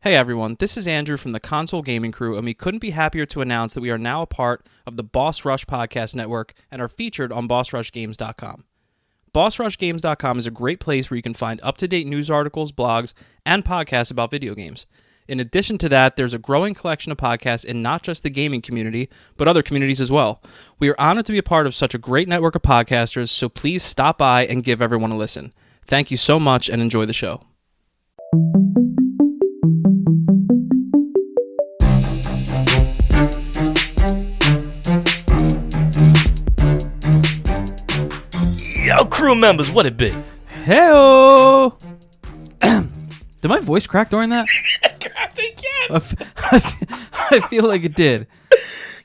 Hey everyone, this is Andrew from the Console Gaming Crew, and we couldn't be happier to announce that we are now a part of the Boss Rush Podcast Network and are featured on BossRushGames.com. BossRushGames.com is a great place where you can find up-to-date news articles, blogs, and podcasts about video games. In addition to that, there's a growing collection of podcasts in not just the gaming community, but other communities as well. We are honored to be a part of such a great network of podcasters, so please stop by and give everyone a listen. Thank you so much and enjoy the show. Yo, crew members, what it be? Hey-o! Did my voice crack during that? I feel like it did.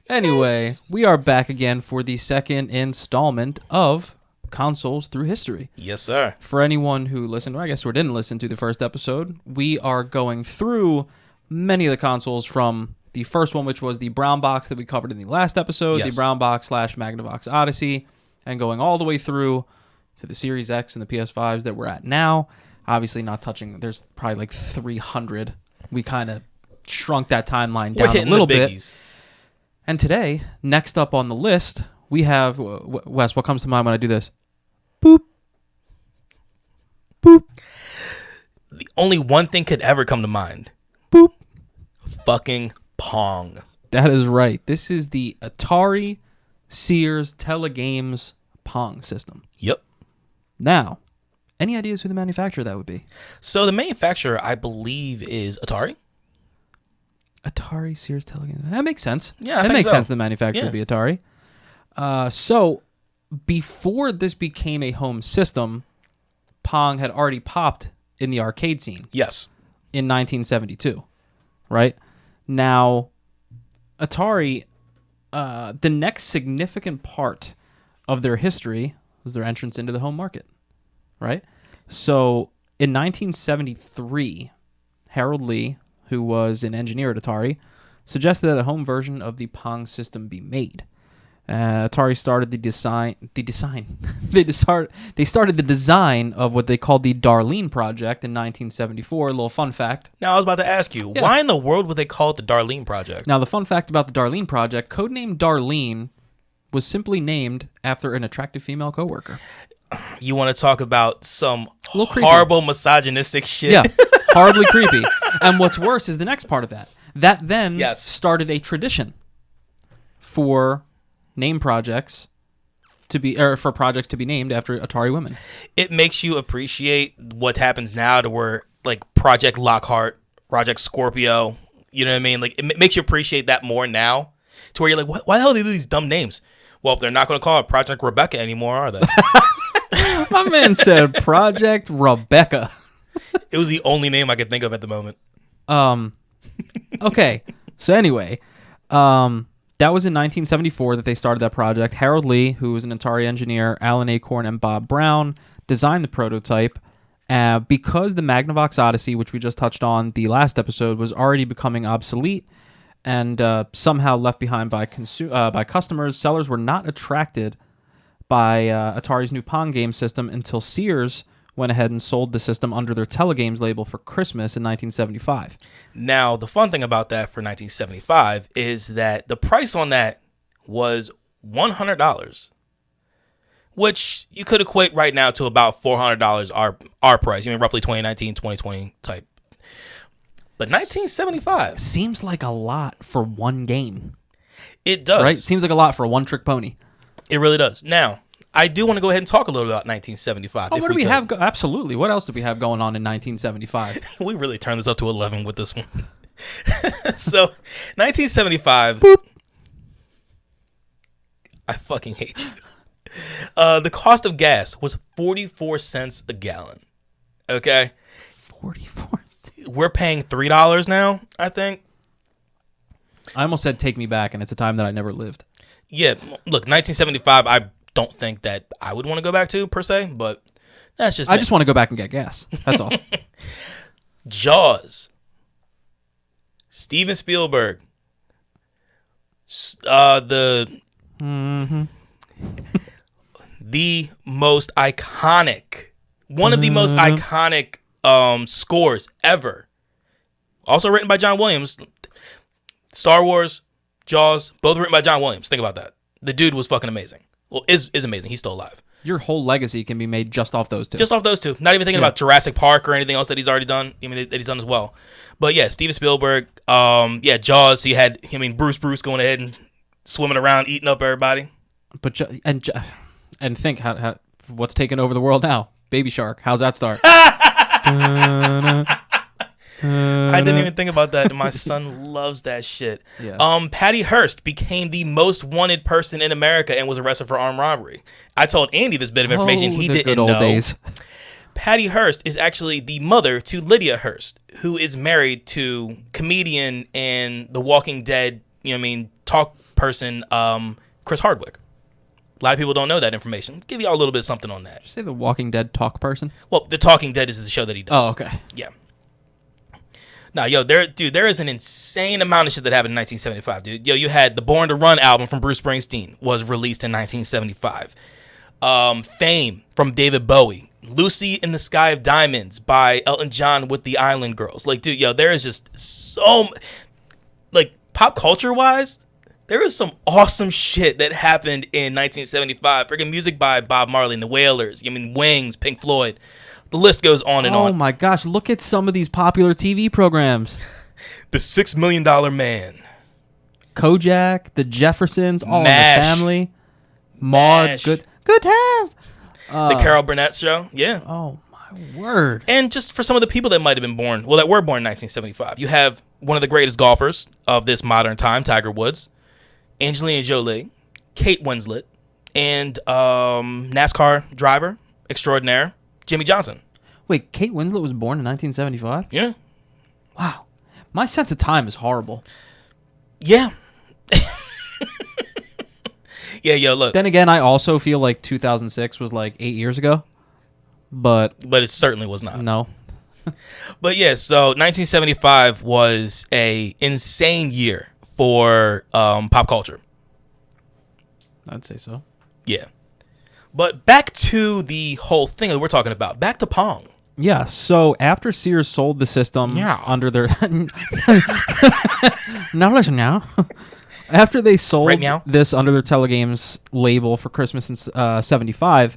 Anyway, Yes. we are back again for the second installment of Consoles Through History. Yes, sir. For anyone who listened, or I guess who didn't listen to the first episode, we are going through many of the consoles from the first one, which was the brown box that we covered in the last episode, Yes. the brown box / Magnavox Odyssey, and going all the way through to the Series X and the PS5s that we're at now. Obviously not touching, there's probably like 300. We kind of shrunk that timeline down a little bit. And today, next up on the list, we have, Wes, what comes to mind when I do this? Boop. Boop. The only one thing could ever come to mind. Boop. Fucking Pong. That is right. This is the Atari, Sears, Tele-Games Pong system. Yep. Now, any ideas who the manufacturer that would be? So the manufacturer, I believe, is Atari. Atari, Sears, Tele-Games. That makes sense. Yeah, I that think makes so. sense. The manufacturer would be Atari. So before this became a home system, Pong had already popped in the arcade scene Yes. in 1972. Right now, Atari, the next significant part of their history was their entrance into the home market. Right. So in 1973, Harold Lee, who was an engineer at Atari, suggested that a home version of the Pong system be made. Atari started the design. They started the design of what they called the Darlene project in 1974. A little fun fact. Now, I was about to ask you, why in the world would they call it the Darlene Project? Now, the fun fact about the Darlene project, codenamed Darlene, was simply named after an attractive female coworker. You want to talk about some creepy. horrible misogynistic shit? Yeah, horribly creepy. And what's worse is the next part of that. That then Yes. started a tradition for name projects to be, or for projects to be named after Atari women. It makes you appreciate what happens now to where, like, Project Lockhart, Project Scorpio, you know what I mean? Like, it makes you appreciate that more now to where you're like, why the hell do they do these dumb names? Well, they're not going to call it Project Rebecca anymore, are they? My man said Project Rebecca. It was the only name I could think of at the moment. Okay. So anyway, that was in 1974 that they started that project. Harold Lee, who was an Atari engineer, Alan Acorn, and Bob Brown designed the prototype. Because the Magnavox Odyssey, which we just touched on the last episode, was already becoming obsolete and somehow left behind by customers, sellers were not attracted by Atari's new Pong game system until Sears went ahead and sold the system under their Tele-Games label for Christmas in 1975. Now, the fun thing about that for 1975 is that the price on that was $100, which you could equate right now to about $400 our price. I mean, roughly 2019, 2020 type. But 1975. Seems like a lot for one game, It does. right? Seems like a lot for a one-trick pony. It really does. Now, I do want to go ahead and talk a little about 1975. Oh, what do we have? Absolutely. What else do we have going on in 1975? We really turned this up to 11 with this one. So, 1975. Boop. I fucking hate you. The cost of gas was 44 cents a gallon. Okay? 44 cents. We're paying $3 now, I think. I almost said take me back, and it's a time that I never lived. Yeah, look, 1975, I don't think that I would want to go back to, per se, but that's just I me. just want to go back and get gas. That's all. Jaws. Steven Spielberg. The most iconic, one of the most iconic scores ever Also written by John Williams. Star Wars, Jaws, both written by John Williams. Think about that. The dude was fucking amazing. Well, is amazing. He's still alive. Your whole legacy can be made just off those two. Just off those two. Not even thinking about Jurassic Park or anything else that he's already done. I mean, that he's done as well. But yeah, Steven Spielberg. Jaws. So you had, Bruce going ahead and swimming around, eating up everybody. But and think how what's taking over the world now? Baby Shark. How's that start? I didn't even think about that. My son loves that shit. Yeah. Patty Hearst became the most wanted person in America and was arrested for armed robbery. I told Andy this bit of information he didn't good old know. Days. Patty Hearst is actually the mother to Lydia Hearst, who is married to comedian and The Walking Dead, talk person, Chris Hardwick. A lot of people don't know that information. Give y'all a little bit of something on that. Did you say The Walking Dead talk person? Well, The Talking Dead is the show that he does. Oh, okay. Yeah. Now, there is an insane amount of shit that happened in 1975, dude. You had the Born to Run album from Bruce Springsteen was released in 1975. Fame from David Bowie. Lucy in the Sky of Diamonds by Elton John with the Island Girls. There is just so, pop culture wise, there is some awesome shit that happened in 1975. Freaking music by Bob Marley and the Wailers. Wings, Pink Floyd. The list goes on and on. Oh my gosh, look at some of these popular TV programs. The $6 Million Man. Kojak, The Jeffersons, All MASH. in the Family. Maude, MASH. Good Times. The Carol Burnett Show. Yeah. Oh my word. And just for some of the people that might have been born, that were born in 1975, you have one of the greatest golfers of this modern time, Tiger Woods, Angelina Jolie, Kate Winslet, and NASCAR driver extraordinaire, Jimmy Johnson. Wait, Kate Winslet was born in 1975? Yeah. Wow. My sense of time is horrible. Yeah. Yeah, look. Then again, I also feel like 2006 was 8 years ago. But it certainly was not. No. But yeah, so 1975 was a insane year for pop culture. I'd say so. Yeah. But back to the whole thing that we're talking about. Back to Pong. Yeah, so after Sears sold the system under their... Now listen now. After they sold this under their Tele-Games label for Christmas in 75,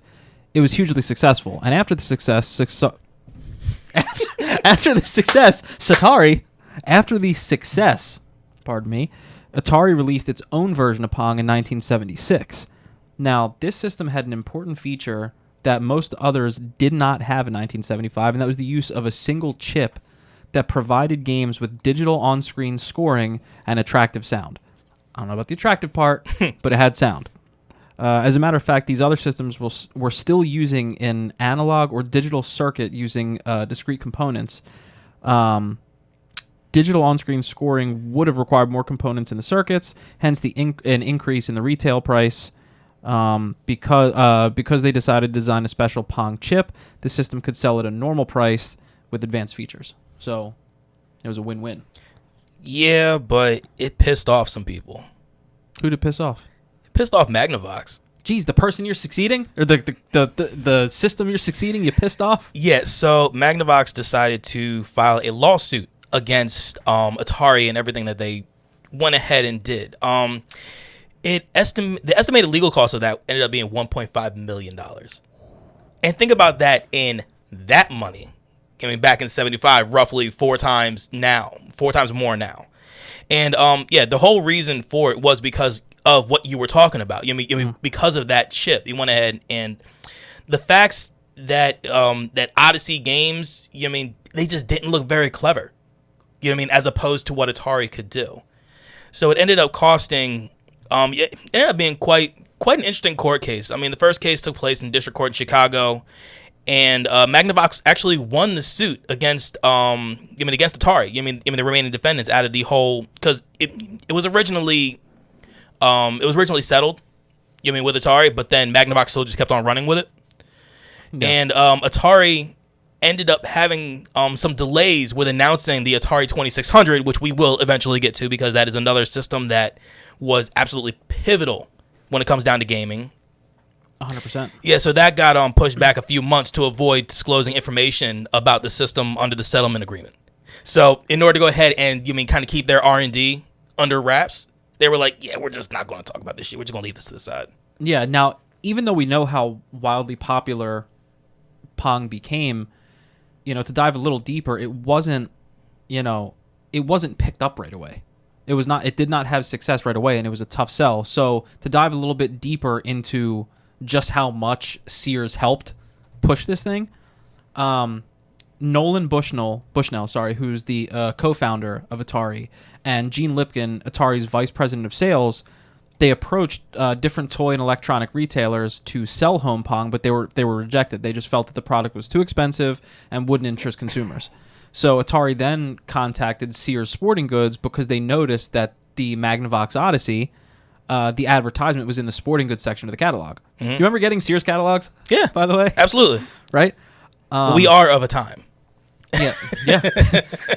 it was hugely successful. And after the success, Atari released its own version of Pong in 1976. Now, this system had an important feature that most others did not have in 1975, and that was the use of a single chip that provided games with digital on-screen scoring and attractive sound. I don't know about the attractive part, but it had sound. As a matter of fact, these other systems were still using an analog or digital circuit using discrete components. Digital on-screen scoring would have required more components in the circuits, hence an increase in the retail price. Because they decided to design a special Pong chip, the system could sell at a normal price with advanced features. So it was a win-win. Yeah, but it pissed off some people. Who'd it piss off? It pissed off Magnavox. Geez, the person you're succeeding? Or the system you're succeeding, you pissed off? Yeah, so Magnavox decided to file a lawsuit against Atari and everything that they went ahead and did. The estimated legal cost of that ended up being $1.5 million. And think about that in that money. Back in 75, roughly four times more now. And the whole reason for it was because of what you were talking about. Because of that chip, you went ahead and the facts that that Odyssey games, they just didn't look very clever. As opposed to what Atari could do. So it ended up costing. It ended up being quite an interesting court case. The first case took place in district court in Chicago, and Magnavox actually won the suit against against Atari. The remaining defendants out of the whole, because it was originally settled. With Atari, but then Magnavox still just kept on running with it, and Atari ended up having some delays with announcing the Atari 2600, which we will eventually get to because that is another system that was absolutely pivotal when it comes down to gaming. 100%. Yeah, so that got pushed back a few months to avoid disclosing information about the system under the settlement agreement. So in order to go ahead and kind of keep their R&D under wraps, they were like, yeah, we're just not going to talk about this shit. We're just going to leave this to the side. Yeah. Now, even though we know how wildly popular Pong became, to dive a little deeper, it wasn't picked up right away. It did not have success right away, and it was a tough sell. So to dive a little bit deeper into just how much Sears helped push this thing, Nolan Bushnell, who's the co-founder of Atari, and Gene Lipkin, Atari's vice president of sales, they approached different toy and electronic retailers to sell home Pong, but they were rejected. They just felt that the product was too expensive and wouldn't interest consumers. So Atari then contacted Sears Sporting Goods because they noticed that the Magnavox Odyssey, the advertisement was in the sporting goods section of the catalog. Mm-hmm. You remember getting Sears catalogs? Yeah. By the way? Absolutely. Right? We are of a time. Yeah. Yeah.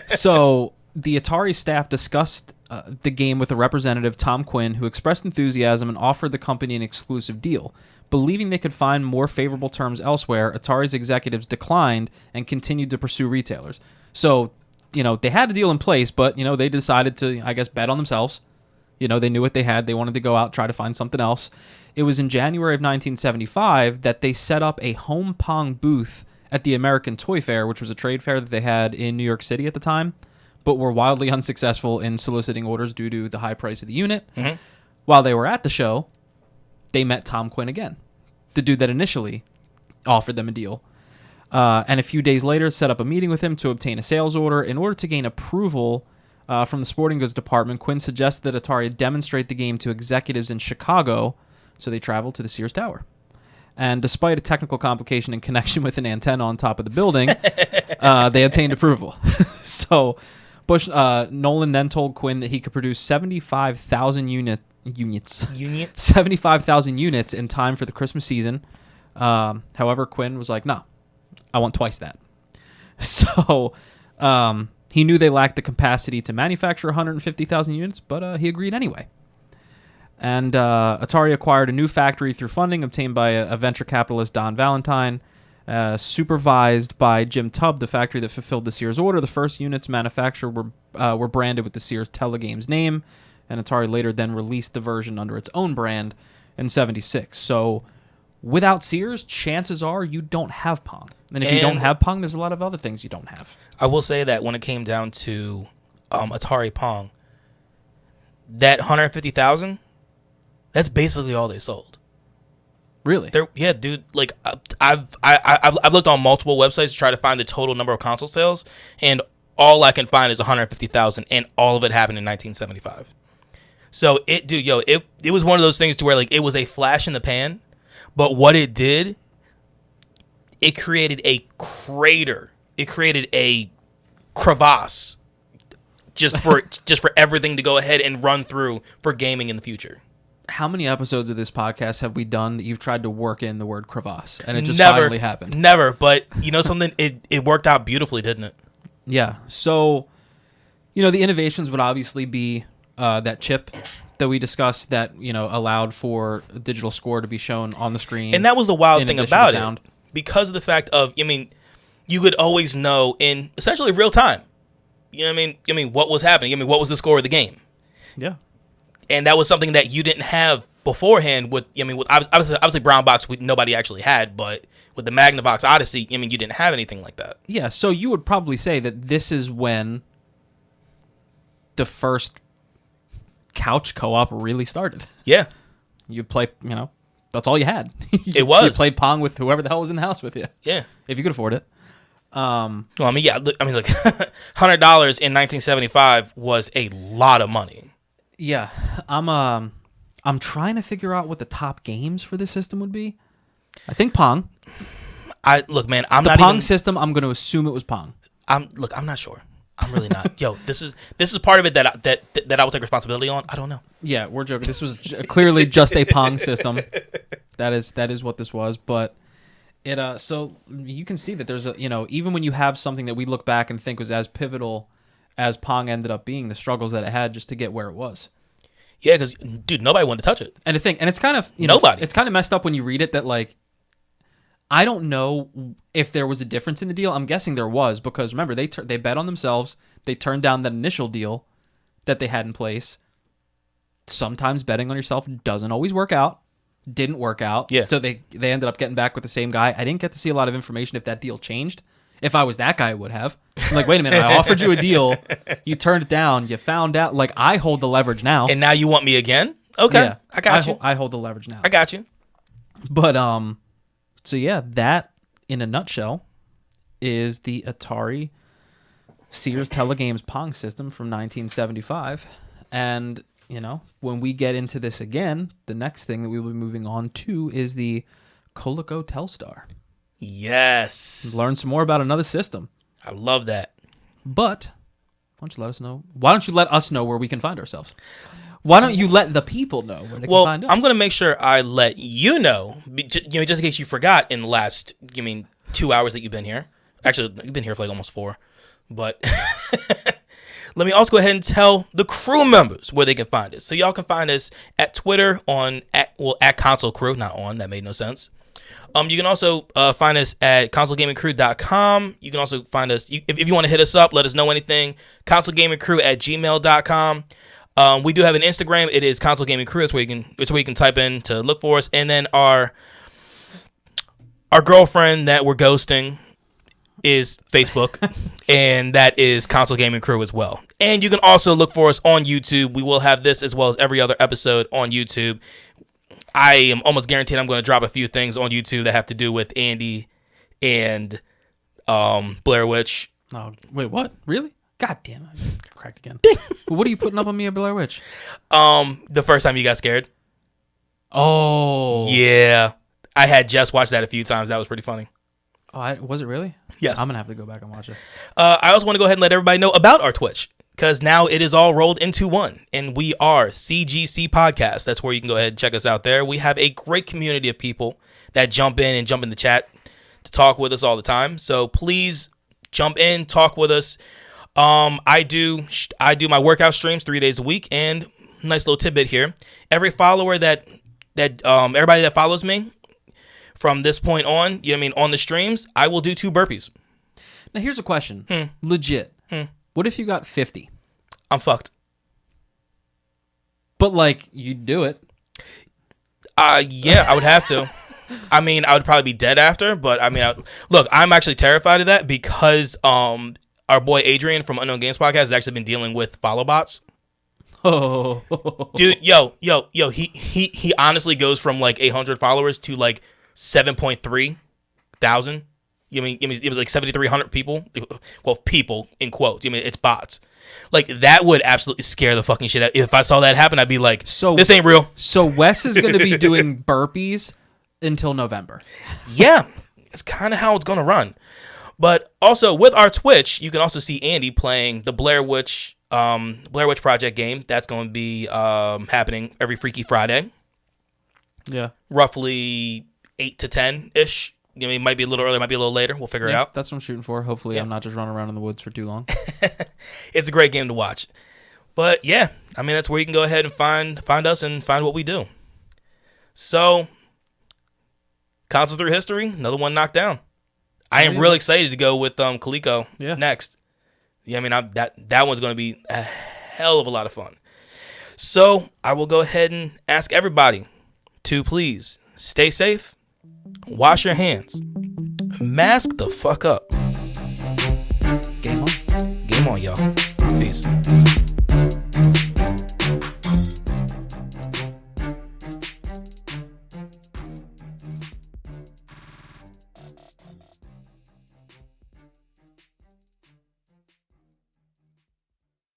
So the Atari staff discussed the game with a representative, Tom Quinn, who expressed enthusiasm and offered the company an exclusive deal. Believing they could find more favorable terms elsewhere, Atari's executives declined and continued to pursue retailers. So, they had a deal in place, but, they decided to, I guess, bet on themselves. They knew what they had. They wanted to go out, try to find something else. It was in January of 1975 that they set up a home Pong booth at the American Toy Fair, which was a trade fair that they had in New York City at the time, but were wildly unsuccessful in soliciting orders due to the high price of the unit. Mm-hmm. While they were at the show, they met Tom Quinn again, the dude that initially offered them a deal. And a few days later, set up a meeting with him to obtain a sales order. In order to gain approval from the sporting goods department, Quinn suggested that Atari demonstrate the game to executives in Chicago, so they traveled to the Sears Tower. And despite a technical complication in connection with an antenna on top of the building, they obtained approval. So Nolan then told Quinn that he could produce 75,000 units 75,000 units in time for the Christmas season. However, Quinn was like, no, I want twice that. So he knew they lacked the capacity to manufacture 150,000 units, but he agreed anyway. And Atari acquired a new factory through funding obtained by a venture capitalist, Don Valentine, supervised by Jim Tubb, the factory that fulfilled the Sears order. The first units manufactured were branded with the Sears Tele-Games name, and Atari later then released the version under its own brand in 76. So without Sears, chances are you don't have Pong. And if you don't have Pong, there's a lot of other things you don't have. I will say that when it came down to Atari Pong, that 150,000, that's basically all they sold. Really? Yeah, dude. Like I've looked on multiple websites to try to find the total number of console sales, and all I can find is 150,000, and all of it happened in 1975. So it was one of those things to where like it was a flash in the pan, but what it did, it created a crater. It created a crevasse just for everything to go ahead and run through for gaming in the future. How many episodes of this podcast have we done that you've tried to work in the word crevasse and it just Never, finally happened? Never, but you know something? It worked out beautifully, didn't it? Yeah. So, the innovations would obviously be that chip that we discussed that, allowed for a digital score to be shown on the screen. And that was the wild thing about it. Because of the fact of, you could always know in essentially real time. What was happening? What was the score of the game? Yeah. And that was something that you didn't have beforehand with obviously Brown Box nobody actually had, but with the Magnavox Odyssey, you didn't have anything like that. Yeah, so you would probably say that this is when the first couch co-op really started. Yeah. You'd play, that's all you had. It was. You played Pong with whoever the hell was in the house with you. Yeah. If you could afford it. Well, look, $100 in 1975 was a lot of money. Yeah, I'm trying to figure out what the top games for this system would be. I think Pong. I'm the not Pong even, system. I'm going to assume it was Pong. I'm not sure. I'm really not. Yo, this is part of it that I will take responsibility on. I don't know. Yeah, we're joking. This was clearly just a Pong system. That is what this was. But it so you can see that there's even when you have something that we look back and think was as pivotal as Pong ended up being, the struggles that it had just to get where it was. Yeah, because dude, nobody wanted to touch it. And it's kind of nobody. It's kind of messed up when you read it that like I don't know if there was a difference in the deal. I'm guessing there was because remember they bet on themselves. They turned down that initial deal that they had in place. Sometimes betting on yourself doesn't always work out. Didn't work out. Yeah. So they ended up getting back with the same guy. I didn't get to see a lot of information if that deal changed. If I was that guy, I would have. I'm like, wait a minute, I offered you a deal. You turned it down. You found out. Like, I hold the leverage now. And now you want me again? Okay. Yeah, I got you. I hold the leverage now. I got you. But, so yeah, that in a nutshell is the Atari Sears Tele-Games Pong system from 1975. And, you know, when we get into this again, the next thing that we will be moving on to is the Coleco Telstar. Yes. Learn some more about another system. I love that. But why don't you let us know? Why don't you let us know where we can find ourselves? Why don't you let the people know where they can find us? I'm going to make sure I let you know, just in case you forgot in the last, 2 hours that you've been here. Actually, you've been here for like almost 4. But let me also go ahead and tell the crew members where they can find us. So y'all can find us at Twitter at Console Crew. Not on, that made no sense. You can also find us at consolegamingcrew.com. You can also find us, if you want to hit us up, let us know anything, consolegamingcrew@gmail.com. We do have an Instagram. It is Console Gaming Crew. It's where you can type in to look for us. And then our girlfriend that we're ghosting is Facebook, and that is Console Gaming Crew as well. And you can also look for us on YouTube. We will have this as well as every other episode on YouTube. I am almost guaranteed I'm going to drop a few things on YouTube that have to do with Andy and Blair Witch. Oh, wait, what? Really? God damn it. Cracked again. What are you putting up on me at Blair Witch? The first time you got scared. Oh. Yeah. I had just watched that a few times. That was pretty funny. Oh, was it really? Yes. I'm going to have to go back and watch it. I also want to go ahead and let everybody know about our Twitch, because now it is all rolled into one, and we are CGC Podcast. That's where you can go ahead and check us out there. We have a great community of people that jump in the chat to talk with us all the time. So please jump in, talk with us. I do my workout streams 3 days a week, and nice little tidbit here. Every follower everybody that follows me from this point on, on the streams, I will do 2 burpees. Now here's a question. Legit. What if you got 50? I'm fucked. But like, you'd do it. Yeah, I would have to. I would probably be dead after, but look, I'm actually terrified of that because our boy Adrian from Unknown Games Podcast has actually been dealing with follow bots. Oh, dude, he honestly goes from like 800 followers to like 7.3 thousand. It was like 7,300 people. Well, people in quotes. It's bots. Like, that would absolutely scare the fucking shit out. If I saw that happen, I'd be like, this ain't real. So Wes is going to be doing burpees until November. Yeah, it's kind of how it's going to run. But also with our Twitch, you can also see Andy playing the Blair Witch Project game. That's going to be happening every Freaky Friday. Yeah, roughly 8 to 10-ish. It might be a little earlier, might be a little later. We'll figure it out. That's what I'm shooting for. Hopefully, I'm not just running around in the woods for too long. It's a great game to watch. But yeah, that's where you can go ahead and find us and find what we do. So, Consoles Through History, another one knocked down. I am really excited to go with Coleco next. Yeah, that one's going to be a hell of a lot of fun. So, I will go ahead and ask everybody to please stay safe. Wash your hands. Mask the fuck up. Game on, y'all. Peace.